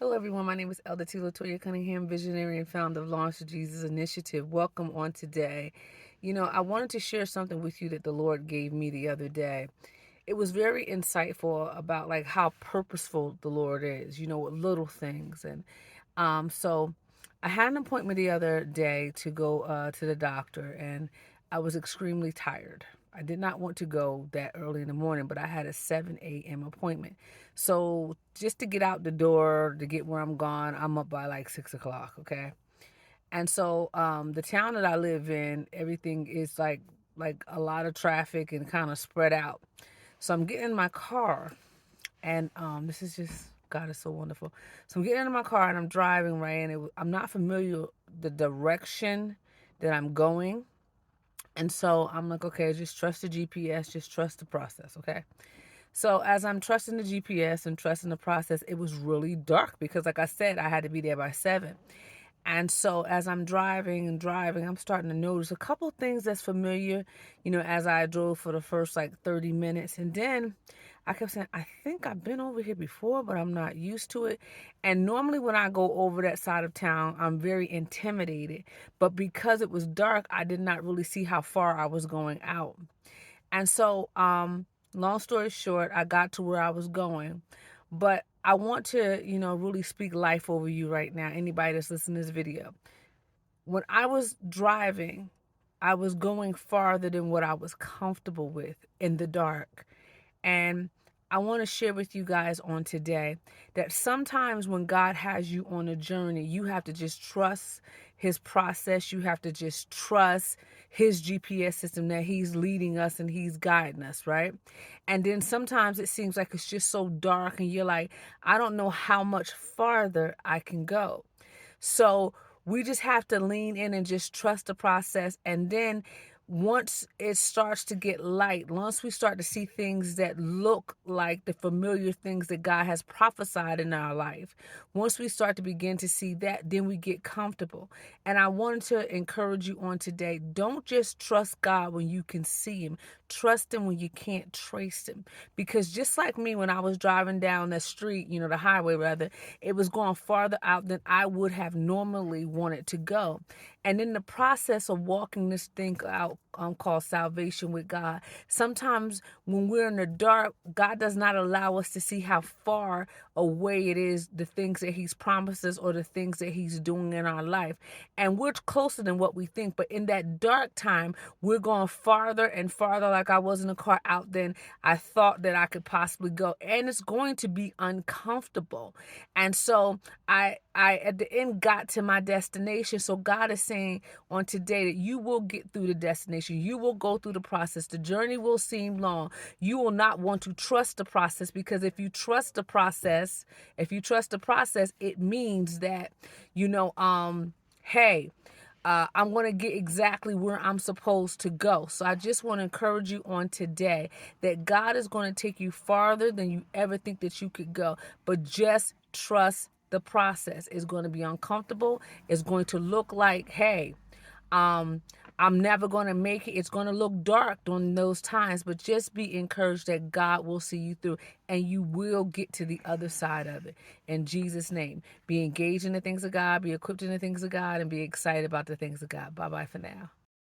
Hello, everyone. My name is Elder T.Latoya Cunningham, visionary and founder of Launch to Jesus Initiative. Welcome on today. I wanted to share something with you that the Lord gave me the other day. It was very insightful about like how purposeful the Lord is, with little things. And so I had an appointment the other day to go to the doctor, and I was extremely tired. I did not want to go that early in the morning, but I had a 7 a.m. appointment. So just to get out the door, to get where I'm going, I'm up by like 6 o'clock, okay? And so the town that I live in, everything is like a lot of traffic and kind of spread out. So I'm getting in my car, and this is just God is so wonderful. So I'm getting into my car and I'm driving, right, and I'm not familiar with the direction that I'm going. And so I'm like, okay, just trust the GPS, just trust the process, okay? So as I'm trusting the GPS and trusting the process, it was really dark because, like I said, I had to be there by 7. And so as I'm driving and driving, I'm starting to notice a couple things that's familiar, as I drove for the first like 30 minutes. And then I kept saying, I think I've been over here before, but I'm not used to it. And normally when I go over that side of town, I'm very intimidated. But because it was dark, I did not really see how far I was going out. And so, long story short, I got to where I was going. But I want to, really speak life over you right now, anybody that's listening to this video. When I was driving, I was going farther than what I was comfortable with in the dark. And I want to share with you guys on today that sometimes when God has you on a journey, you have to just trust his process. You have to just trust his GPS system that he's leading us and he's guiding us, right? And then sometimes it seems like it's just so dark and you're like, I don't know how much farther I can go. So we just have to lean in and just trust the process. And then once it starts to get light, once we start to see things that look like the familiar things that God has prophesied in our life, once we start to begin to see that, then we get comfortable. And I wanted to encourage you on today, don't just trust God when you can see him. Trust him when you can't trace him. Because just like me, when I was driving down the street, the highway rather, it was going farther out than I would have normally wanted to go. And in the process of walking this thing out, called salvation with God, sometimes when we're in the dark, God does not allow us to see how far away it is, the things that he's promised us or the things that he's doing in our life. And we're closer than what we think. But in that dark time, we're going farther and farther, like I was in the car, out than I thought that I could possibly go. And it's going to be uncomfortable. And so I at the end got to my destination. So God is saying on today that you will get through the destination. You will go through the process. The journey will seem long. You will not want to trust the process, because if you trust the process, it means that, hey, I'm going to get exactly where I'm supposed to go. So I just want to encourage you on today that God is going to take you farther than you ever think that you could go. But just trust the process. It's going to be uncomfortable. It's going to look like, hey, um, I'm never going to make it. It's going to look dark during those times, but just be encouraged that God will see you through and you will get to the other side of it. In Jesus' name, be engaged in the things of God, be equipped in the things of God, and be excited about the things of God. Bye-bye for now.